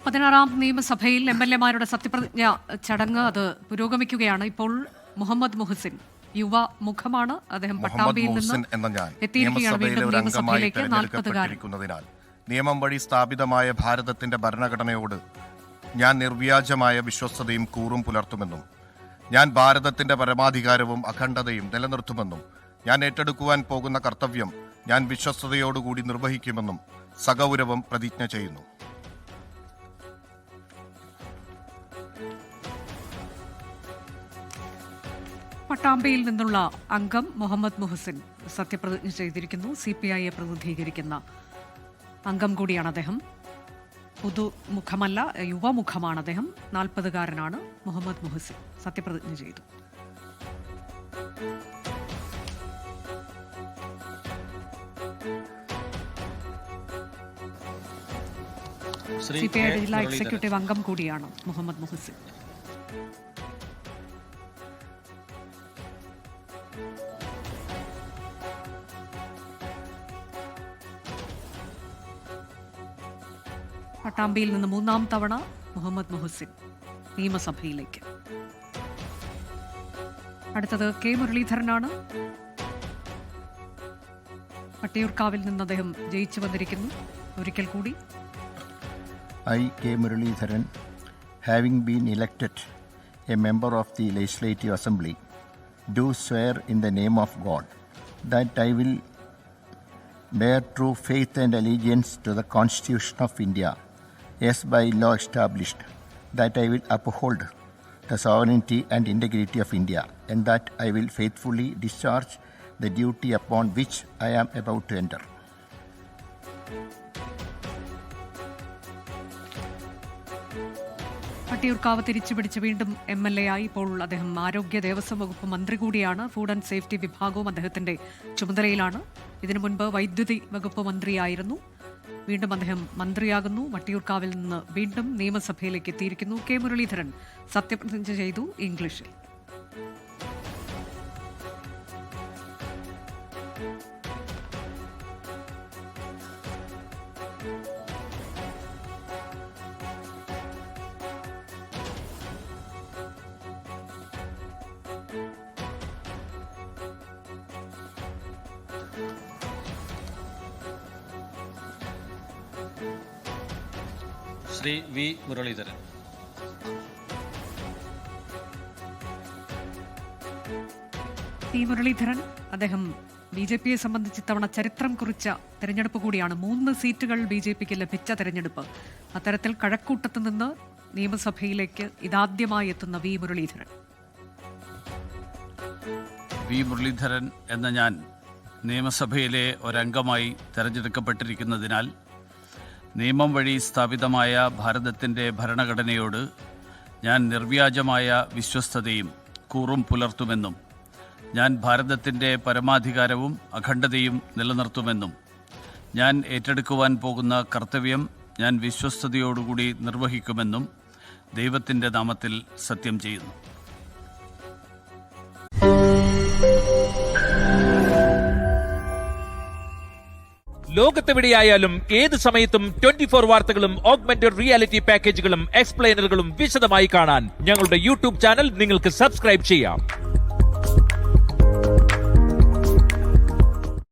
16ാം നിയമസഭയിൽ എംഎൽഎമാരുടെ സത്യപ്രതിജ്ഞ ചടങ്ങ് അത് പുരോഗമിക്കുകയാണ്. ഇപ്പോൾ മുഹമ്മദ് മുഹസിൻ യുവ മുഖമാണ്. അദ്ദേഹം പട്ടാമ്പിയിൽ നിന്ന് എത്തിയിരിക്കുകയാണ്. വീണ്ടും നിയമസഭയിലേക്ക് 40 നിയമം വഴി സ്ഥാപിതമായ ഭാരതത്തിന്റെ ഭരണഘടനയോട് ഞാൻ നിർവ്യാജമായ വിശ്വസ്തതയും കൂറും പുലർത്തുമെന്നും ഞാൻ ഭാരതത്തിന്റെ പരമാധികാരവും അഖണ്ഡതയും നിലനിർത്തുമെന്നും ഞാൻ ഏറ്റെടുക്കുവാൻ പോകുന്ന കർത്തവ്യം ഞാൻ വിശ്വസ്തയോടുകൂടി നിർവഹിക്കുമെന്നും സഗൗരവം പ്രതിജ്ഞ ചെയ്യുന്നു. പട്ടാമ്പിയിൽ നിന്നുള്ള അംഗം മുഹമ്മദ് മുഹസിൻ സത്യപ്രതിജ്ഞ ചെയ്തിരിക്കുന്നു. CPIയെ പ്രതിനിധീകരിക്കുന്ന അംഗം കൂടിയാണ് അദ്ദേഹം. പുതുമുഖമല്ല, യുവമുഖമാണ് അദ്ദേഹം. 40കാരനാണ് മുഹമ്മദ് മുഹസിൻ. സത്യപ്രതിജ്ഞ ചെയ്തു. CPI ജില്ലാ എക്സിക്യൂട്ടീവ് അംഗം കൂടിയാണ് മുഹമ്മദ് മുഹസിൻ. പട്ടാമ്പിയിൽ നിന്ന് 3ാം തവണ മുഹമ്മദ് മുഹസിൻ നിയമസഭയിലേക്ക്. അടുത്തത് K മുരളീധരനാണ്. വട്ടിയൂർക്കാവിൽ നിന്ന് അദ്ദേഹം ജയിച്ചു വന്നിരിക്കുന്നു. ഒരിക്കൽ കൂടി I, K. Muralidharan, having been elected a member of the Legislative Assembly, do swear in the name of God that I will bear true faith and allegiance to the Constitution of India, as by law established, that I will uphold the sovereignty and integrity of India, and that I will faithfully discharge the duty upon which I am about to enter. Vattiyoorkavu തിരിച്ചുപിടിച്ച് വീണ്ടും MLA ആയി. ഇപ്പോൾ അദ്ദേഹം ആരോഗ്യ ദേവസ്വം വകുപ്പ് മന്ത്രി കൂടിയാണ്. Food and safety വിഭാഗവും അദ്ദേഹത്തിന്റെ ചുമതലയിലാണ്. ഇതിനു മുൻപ് വൈദ്യുതി വകുപ്പ് മന്ത്രിയായിരുന്നു. വീണ്ടും അദ്ദേഹം മന്ത്രിയാകുന്നു. വട്ടിയൂർക്കാവിൽ നിന്ന് വീണ്ടും നിയമസഭയിലേക്ക് എത്തിയിരിക്കുന്നു. K മുരളീധരൻ സത്യപ്രതിജ്ഞ ചെയ്തു ഇംഗ്ലീഷിൽ. ശ്രീ V. മുരളീധരൻ. മുരളീധരൻ അദ്ദേഹം BJPയെ സംബന്ധിച്ച് ഇത്തവണ ചരിത്രം കുറിച്ച തെരഞ്ഞെടുപ്പ് കൂടിയാണ്. 3 സീറ്റുകൾ BJPക്ക് ലഭിച്ച തെരഞ്ഞെടുപ്പ്. അത്തരത്തിൽ കഴക്കൂട്ടത്ത് നിന്ന് നിയമസഭയിലേക്ക് ഇതാദ്യമായി എത്തുന്ന V. മുരളീധരൻ. V. മുരളീധരൻ എന്ന ഞാൻ നിയമസഭയിലെ ഒരംഗമായി തെരഞ്ഞെടുക്കപ്പെട്ടിരിക്കുന്നതിനാൽ നിയമം വഴി സ്ഥാപിതമായ ഭാരതത്തിൻ്റെ ഭരണഘടനയോട് ഞാൻ നിർവ്യാജമായ വിശ്വസ്തതയും കൂറും പുലർത്തുമെന്നും ഞാൻ ഭാരതത്തിൻ്റെ പരമാധികാരവും അഖണ്ഡതയും നിലനിർത്തുമെന്നും ഞാൻ ഏറ്റെടുക്കുവാൻ പോകുന്ന കർത്തവ്യം ഞാൻ വിശ്വസ്തയോടുകൂടി നിർവഹിക്കുമെന്നും ദൈവത്തിൻ്റെ നാമത്തിൽ സത്യം ചെയ്യുന്നു. ലോകത്തെവിടെയായാലും ഏത് സമയത്തും 24 വാർത്തകളും ഓഗ്മെന്റഡ് റിയാലിറ്റി പാക്കേജുകളും എക്സ്പ്ലെയിനറുകളും വിശദമായി കാണാൻ ഞങ്ങളുടെ YouTube ചാനൽ നിങ്ങൾക്ക് സബ്സ്ക്രൈബ് ചെയ്യാം.